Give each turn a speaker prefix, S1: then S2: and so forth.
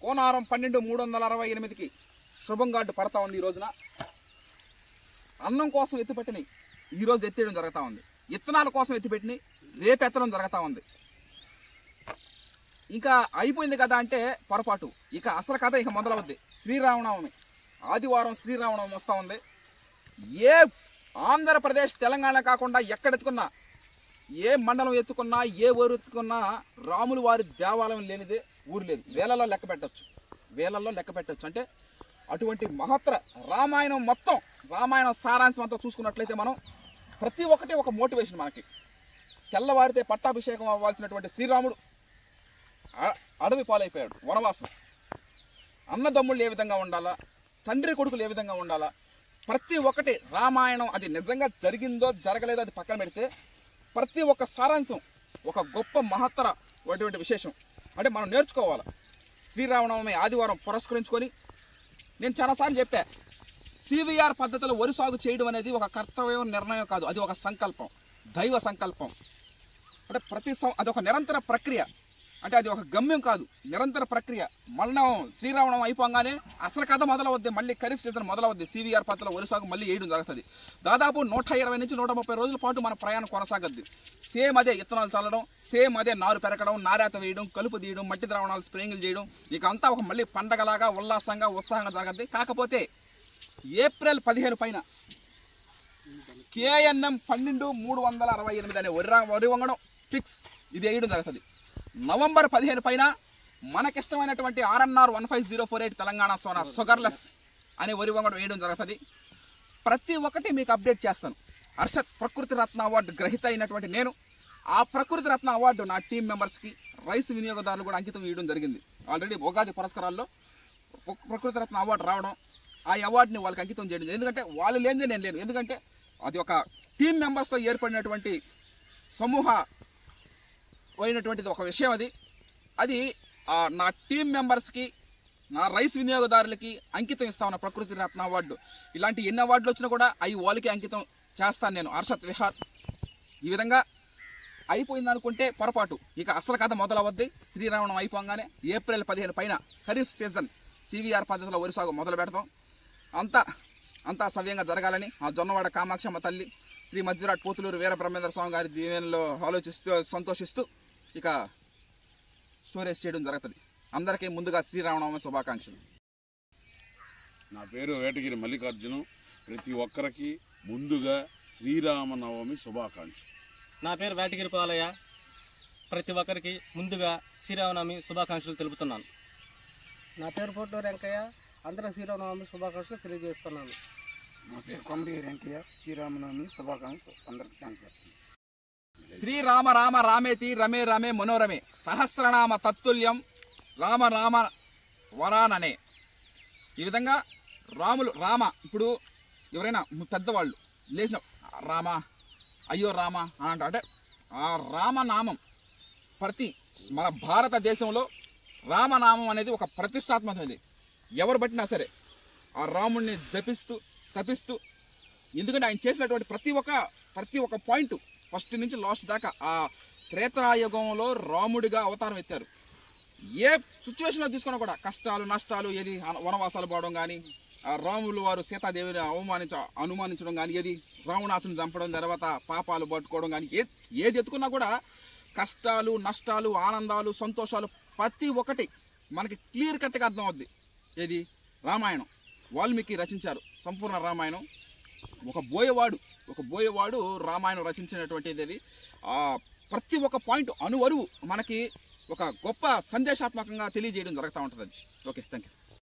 S1: కోనారం 12/368కి శుభం గార్డు పడతా ఉంది. ఈ రోజున అన్నం కోసం ఎత్తిపెట్టినవి ఈ రోజు ఎత్తేయడం జరుగుతూ ఉంది. ఇత్తనాల కోసం ఎత్తిపెట్టినవి రేపు ఎత్తడం జరుగుతూ ఉంది. ఇంకా అయిపోయింది కదా అంటే పొరపాటు. ఇక అసలు కథ ఇక మొదలవుద్ది. శ్రీరామనవమి ఆదివారం శ్రీరామనవమి వస్తూ ఉంది. ఏ ఆంధ్రప్రదేశ్ తెలంగాణ కాకుండా ఎక్కడెత్తుకున్నా, ఏ మండలం ఎత్తుకున్నా, ఏ ఊరు ఎత్తుకున్నా రాములు వారి దేవాలయం లేనిదే ఊరు లేదు. వేలలో లెక్క పెట్టచ్చు. అంటే అటువంటి మహత్తర రామాయణం మొత్తం, రామాయణం సారాంశం అంతా చూసుకున్నట్లయితే మనం ప్రతి ఒక్కటి ఒక మోటివేషన్. మనకి తెల్లవారితే పట్టాభిషేకం అవ్వాల్సినటువంటి శ్రీరాముడు అడవి పాలైపోయాడు, వనవాసం. అన్నదమ్ముళ్ళు ఏ విధంగా ఉండాలా, తండ్రి కొడుకులు ఏ విధంగా ఉండాలా, ప్రతి ఒక్కటి రామాయణం అది నిజంగా జరిగిందో జరగలేదో అది పక్కన పెడితే ప్రతి ఒక్క సారాంశం ఒక గొప్ప మహత్తర అటువంటి విశేషం. అంటే మనం నేర్చుకోవాలి. శ్రీరామనవమి ఆదివారం పురస్కరించుకొని నేను చాలాసార్లు చెప్పా, సివిఆర్ పద్ధతిలో వరి సాగు చేయడం అనేది ఒక కర్తవ్యం, నిర్ణయం కాదు, అది ఒక సంకల్పం, దైవ సంకల్పం. అంటే అది ఒక నిరంతర ప్రక్రియ. అంటే అది ఒక గమ్యం కాదు, నిరంతర ప్రక్రియ. మళ్ళీ శ్రీరామనవమి అయిపోగానే అసలు కథ మొదలవుద్ది. మళ్ళీ ఖరీఫ్ సీజన్ మొదలవుద్ది. సివిఆర్ పద్ధతిలో వరి సాగు మళ్ళీ వేయడం జరుగుతుంది. దాదాపు 120 నుంచి 130 రోజుల పాటు మన ప్రయాణం కొనసాగద్ది. సేమ్ అదే ఇత్తనాలు చల్లడం, సేమ్ అదే నారు పెరగడం, నారేత వేయడం, కలుపు తీయడం, మట్టి ద్రావణాలు స్ప్రేయింగ్లు చేయడం, ఇక అంతా ఒక మళ్ళీ పండగలాగా ఉల్లాసంగా ఉత్సాహంగా జరగద్ది. కాకపోతే ఏప్రిల్ 15 పైన KNM 12/368 అనే వరి వంగడం ఫిక్స్, ఇది వేయడం జరుగుతుంది. నవంబర్ 15 పైన మనకిష్టమైనటువంటి RNR 15048 తెలంగాణ సోనా షుగర్లెస్ అనే వరి వంగడం వేయడం జరుగుతుంది. ప్రతి ఒక్కటి మీకు అప్డేట్ చేస్తాను. అర్షద్ ప్రకృతి రత్న అవార్డు గ్రహీత అయినటువంటి నేను ఆ ప్రకృతి రత్న అవార్డు నా టీం మెంబర్స్కి, రైస్ వినియోగదారులు కూడా అంకితం ఇవ్వడం జరిగింది. ఆల్రెడీ ఉగాది పురస్కారాల్లో ప్రకృతి రత్న అవార్డు రావడం, ఆ అవార్డుని వాళ్ళకి అంకితం చేయడం. ఎందుకంటే వాళ్ళు లేనిదే నేను లేను. ఎందుకంటే అది ఒక టీం మెంబర్స్తో ఏర్పడినటువంటి సమూహ పోయినటువంటిది ఒక విషయం. అది నా టీం మెంబర్స్కి, నా రైస్ వినియోగదారులకి అంకితం ఇస్తామన్న ప్రకృతి రత్న అవార్డు. ఇలాంటి ఎన్ని అవార్డులు వచ్చినా కూడా అవి వాళ్ళకి అంకితం చేస్తాను నేను, హర్షత్ విహార్. ఈ విధంగా అయిపోయింది అనుకుంటే పొరపాటు. ఇక అసలు కథ మొదలవద్ది. శ్రీరామనవమి అయిపోగానే ఏప్రిల్ 15 పైన ఖరీఫ్ సీజన్ సివిఆర్ పద్ధతిలో వరి సాగు మొదలు పెడతాం. అంతా సవ్యంగా జరగాలని ఆ జొన్నవాడ కామాక్షమ్మ తల్లి, శ్రీ మధ్యరాట్ పోతులూరు వీరబ్రహ్మేంద్ర స్వామి గారి దీవెనలో సంతోషిస్తూ ఇక స్టోరేజ్ చేయడం జరుగుతుంది. అందరికీ ముందుగా శ్రీరామనవమి శుభాకాంక్షలు.
S2: నా పేరు వేటగిరి మల్లికార్జును. ప్రతి ఒక్కరికి ముందుగా శ్రీరామనవమి శుభాకాంక్షలు.
S3: నా పేరు వేటగిరి పాలయ్య. ప్రతి ఒక్కరికి ముందుగా శ్రీరామనవమి శుభాకాంక్షలు తెలుపుతున్నాను.
S4: నా పేరు పొట్టూరు వెంకయ్య. అందరూ శ్రీరామనవమి శుభాకాంక్షలు తెలియజేస్తున్నాను.
S5: నా పేరు కొమరి వెంకయ్య. శ్రీరామనవమి శుభాకాంక్షలు అందరికీ థాంక్స్.
S1: శ్రీరామ రామ రామేతి రమే రమే మనోరమే సహస్రనామ తత్తుల్యం రామ రామ వరాననే. ఈ విధంగా రామ ఇప్పుడు ఎవరైనా పెద్దవాళ్ళు లేచిన రామ, అయ్యో రామ అని అంటారు. అంటే ఆ రామనామం ప్రతి మన భారతదేశంలో రామనామం అనేది ఒక ప్రతిష్టాత్మకమైనది. ఎవరు బట్టినా సరే ఆ రాముడిని జపిస్తూ తపిస్తూ, ఎందుకంటే ఆయన చేసినటువంటి ప్రతి ఒక్క పాయింట్ ఫస్ట్ నుంచి లాస్ట్ దాకా ఆ త్రేతాయుగంలో రాముడిగా అవతారం ఎత్తారు. ఏ సిచ్యువేషన్లో తీసుకున్నా కూడా కష్టాలు నష్టాలు, ఏది వనవాసాలు పోవడం కానీ, రాములు వారు సీతాదేవిని అనుమానించడం కానీ, ఏది రావణాసుని చంపడం, తర్వాత పాపాలు పట్టుకోవడం కానీ, ఏది ఎత్తుకున్నా కూడా కష్టాలు నష్టాలు, ఆనందాలు సంతోషాలు ప్రతి ఒక్కటి మనకి క్లియర్ కట్గా అర్థం అవుద్ది. ఏది రామాయణం వాల్మీకి రచించారు. సంపూర్ణ రామాయణం. ఒక బోయవాడు రామాయణం రచించినటువంటిది. ప్రతి ఒక్క పాయింట్ అణువరువు మనకి ఒక గొప్ప సందేశాత్మకంగా తెలియజేయడం జరుగుతూ ఉంటుంది. Okay, thank you.